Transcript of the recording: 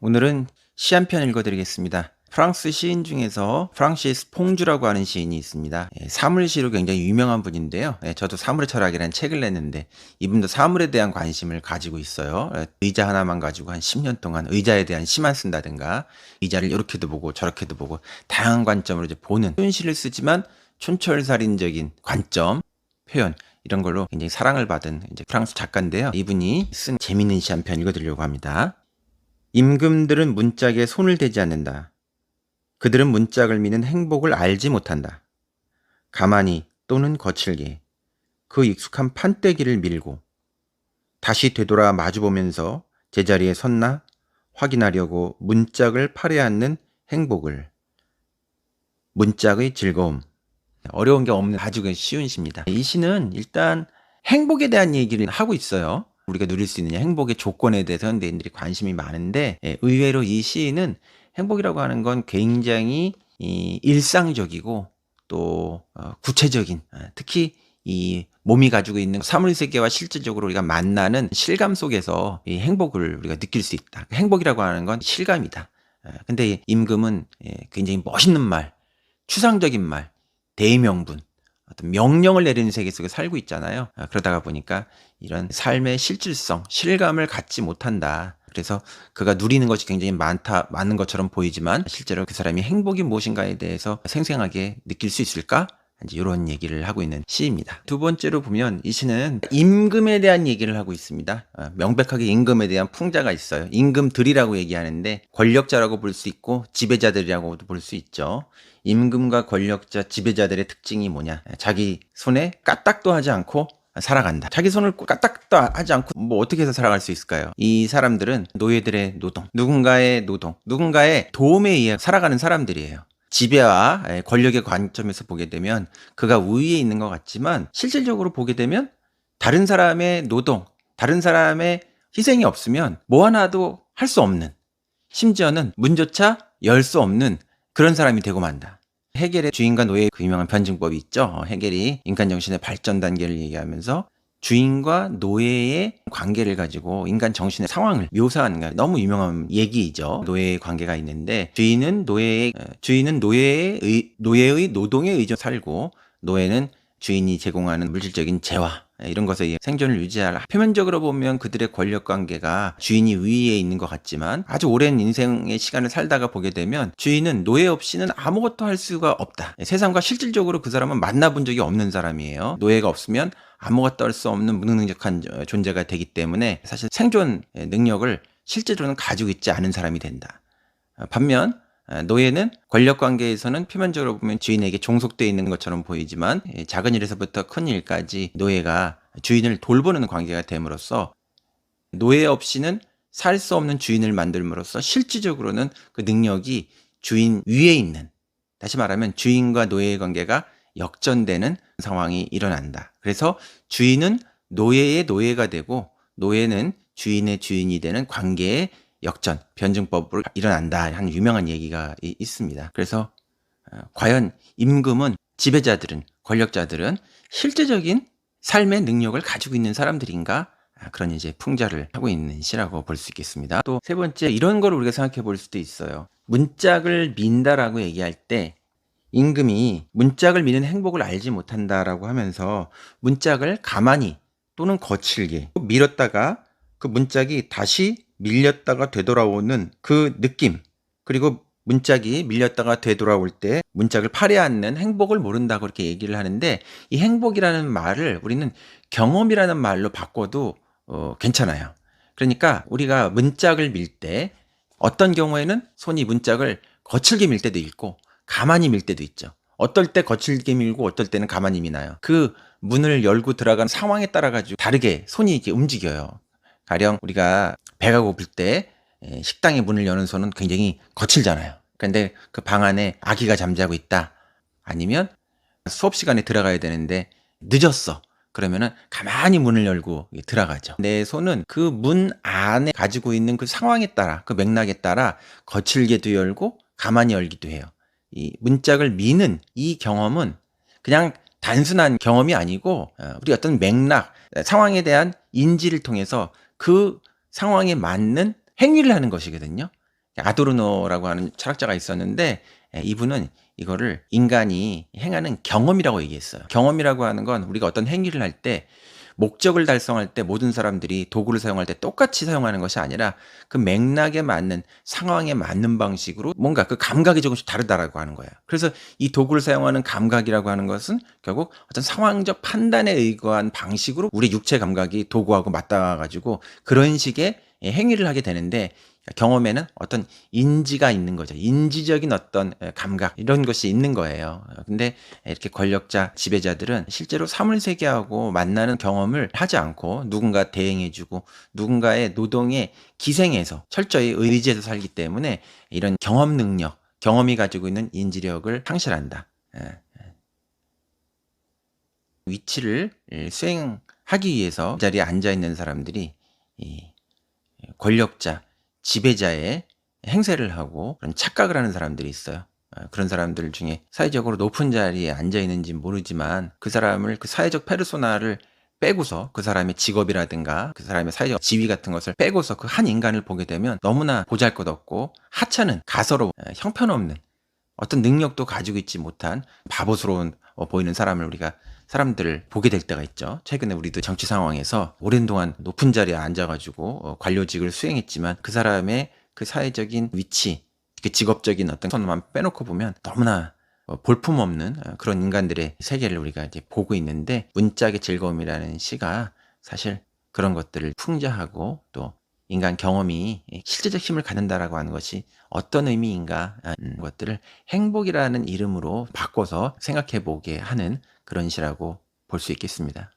오늘은 시 한 편 읽어드리겠습니다. 프랑스 시인 중에서 프랑시스 퐁주라고 하는 시인이 있습니다. 사물시로 굉장히 유명한 분인데요. 저도 사물의 철학이라는 책을 냈는데 이분도 사물에 대한 관심을 가지고 있어요. 의자 하나만 가지고 한 10년 동안 의자에 대한 시만 쓴다든가 의자를 이렇게도 보고 저렇게도 보고 다양한 관점으로 이제 보는 쉬운 시를 쓰지만 촌철살인적인 관점, 표현 이런 걸로 굉장히 사랑을 받은 이제 프랑스 작가인데요. 이분이 쓴 재미있는 시 한 편 읽어드리려고 합니다. 임금들은 문짝에 손을 대지 않는다. 그들은 문짝을 미는 행복을 알지 못한다. 가만히 또는 거칠게 그 익숙한 판때기를 밀고 다시 되돌아 마주보면서 제자리에 섰나 확인하려고 문짝을 팔에 앉는 행복을. 문짝의 즐거움. 어려운 게 없는 아주 쉬운 시입니다. 이 시는 일단 행복에 대한 얘기를 하고 있어요. 우리가 누릴 수 있는 행복의 조건에 대해서 현대인들이 관심이 많은데 의외로 이 시인은 행복이라고 하는 건 굉장히 일상적이고 또 구체적인, 특히 이 몸이 가지고 있는 사물 세계와 실질적으로 우리가 만나는 실감 속에서 이 행복을 우리가 느낄 수 있다. 행복이라고 하는 건 실감이다. 근데 임금은 굉장히 멋있는 말, 추상적인 말, 대명분, 어떤 명령을 내리는 세계 속에 살고 있잖아요. 그러다가 보니까 이런 삶의 실질성, 실감을 갖지 못한다. 그래서 그가 누리는 것이 굉장히 많은 것처럼 보이지만 실제로 그 사람이 행복이 무엇인가에 대해서 생생하게 느낄 수 있을까? 이제 이런 얘기를 하고 있는 시입니다. 두 번째로 보면 이 시는 임금에 대한 얘기를 하고 있습니다. 명백하게 임금에 대한 풍자가 있어요. 임금들이라고 얘기하는데 권력자라고 볼 수 있고 지배자들이라고도 볼 수 있죠. 임금과 권력자, 지배자들의 특징이 뭐냐? 자기 손에 까딱도 하지 않고 살아간다. 자기 손을 까딱도 하지 않고 뭐 어떻게 해서 살아갈 수 있을까요? 이 사람들은 노예들의 노동, 누군가의 노동, 누군가의 도움에 의해 살아가는 사람들이에요. 지배와 권력의 관점에서 보게 되면 그가 우위에 있는 것 같지만 실질적으로 보게 되면 다른 사람의 노동, 다른 사람의 희생이 없으면 뭐 하나도 할 수 없는, 심지어는 문조차 열 수 없는 그런 사람이 되고 만다. 헤겔의 주인과 노예의 그 유명한 변증법이 있죠. 헤겔이 인간정신의 발전 단계를 얘기하면서 주인과 노예의 관계를 가지고 인간 정신의 상황을 묘사하는 너무 유명한 얘기이죠. 노예의 관계가 있는데 주인은 노예의 노동에 의존 살고 노예는 주인이 제공하는 물질적인 재화 이런 것에 생존을 유지할, 표면적으로 보면 그들의 권력 관계가 주인이 위에 있는 것 같지만 아주 오랜 인생의 시간을 살다가 보게 되면 주인은 노예 없이는 아무것도 할 수가 없다. 세상과 실질적으로 그 사람은 만나본 적이 없는 사람이에요. 노예가 없으면 아무것도 할 수 없는 무능력한 존재가 되기 때문에 사실 생존 능력을 실제로는 가지고 있지 않은 사람이 된다. 반면 노예는 권력 관계에서는 표면적으로 보면 주인에게 종속되어 있는 것처럼 보이지만 작은 일에서부터 큰 일까지 노예가 주인을 돌보는 관계가 됨으로써 노예 없이는 살 수 없는 주인을 만들므로써 실질적으로는 그 능력이 주인 위에 있는, 다시 말하면 주인과 노예의 관계가 역전되는 상황이 일어난다. 그래서 주인은 노예의 노예가 되고 노예는 주인의 주인이 되는 관계의 역전, 변증법으로 일어난다 하는 유명한 얘기가 있습니다. 그래서 과연 임금은, 지배자들은, 권력자들은 실제적인 삶의 능력을 가지고 있는 사람들인가? 그런 이제 풍자를 하고 있는 시라고 볼 수 있겠습니다. 또 세 번째, 이런 걸 우리가 생각해 볼 수도 있어요. 문짝을 민다라고 얘기할 때 임금이 문짝을 미는 행복을 알지 못한다라고 하면서 문짝을 가만히 또는 거칠게 밀었다가 그 문짝이 다시 밀렸다가 되돌아오는 그 느낌, 그리고 문짝이 밀렸다가 되돌아올 때 문짝을 팔에 앉는 행복을 모른다고 이렇게 얘기를 하는데, 이 행복이라는 말을 우리는 경험이라는 말로 바꿔도 괜찮아요. 그러니까 우리가 문짝을 밀 때 어떤 경우에는 손이 문짝을 거칠게 밀 때도 있고 가만히 밀 때도 있죠. 어떨 때 거칠게 밀고 어떨 때는 가만히 미나요. 그 문을 열고 들어간 상황에 따라 가지고 다르게 손이 이렇게 움직여요. 가령 우리가 배가 고플 때 식당의 문을 여는 손은 굉장히 거칠잖아요. 그런데 그 방 안에 아기가 잠자고 있다. 아니면 수업 시간에 들어가야 되는데 늦었어. 그러면은 가만히 문을 열고 들어가죠. 내 손은 그 문 안에 가지고 있는 그 상황에 따라, 그 맥락에 따라 거칠게도 열고 가만히 열기도 해요. 이 문짝을 미는 이 경험은 그냥 단순한 경험이 아니고 우리 어떤 맥락, 상황에 대한 인지를 통해서 그 상황에 맞는 행위를 하는 것이거든요. 아도르노라고 하는 철학자가 있었는데 이분은 이거를 인간이 행하는 경험이라고 얘기했어요. 경험이라고 하는 건 우리가 어떤 행위를 할 때 목적을 달성할 때 모든 사람들이 도구를 사용할 때 똑같이 사용하는 것이 아니라 그 맥락에 맞는 상황에 맞는 방식으로 뭔가 그 감각이 조금씩 다르다라고 하는 거예요. 그래서 이 도구를 사용하는 감각이라고 하는 것은 결국 어떤 상황적 판단에 의거한 방식으로 우리 육체 감각이 도구하고 맞닿아 가지고 그런 식의 행위를 하게 되는데 경험에는 어떤 인지가 있는 거죠. 인지적인 어떤 감각 이런 것이 있는 거예요. 근데 이렇게 권력자, 지배자들은 실제로 사물 세계하고 만나는 경험을 하지 않고 누군가 대행해 주고 누군가의 노동에 기생해서 철저히 의지해서 살기 때문에 이런 경험 능력, 경험이 가지고 있는 인지력을 상실한다. 위치를 수행하기 위해서 그 자리에 앉아 있는 사람들이 이 권력자, 지배자의 행세를 하고 그런 착각을 하는 사람들이 있어요. 그런 사람들 중에 사회적으로 높은 자리에 앉아 있는지 모르지만 그 사람을 그 사회적 페르소나를 빼고서 그 사람의 직업이라든가 그 사람의 사회적 지위 같은 것을 빼고서 그 한 인간을 보게 되면 너무나 보잘것없고 하찮은 가소로워 형편없는 어떤 능력도 가지고 있지 못한 바보스러운 보이는 사람을 우리가 사람들을 보게 될 때가 있죠. 최근에 우리도 정치 상황에서 오랜 동안 높은 자리에 앉아가지고 관료직을 수행했지만 그 사람의 그 사회적인 위치, 그 직업적인 어떤 선만 빼놓고 보면 너무나 볼품없는 그런 인간들의 세계를 우리가 이제 보고 있는데 문짝의 즐거움이라는 시가 사실 그런 것들을 풍자하고 또 인간 경험이 실제적 힘을 갖는다라고 하는 것이 어떤 의미인가 하는 것들을 행복이라는 이름으로 바꿔서 생각해 보게 하는 그런 시라고 볼 수 있겠습니다.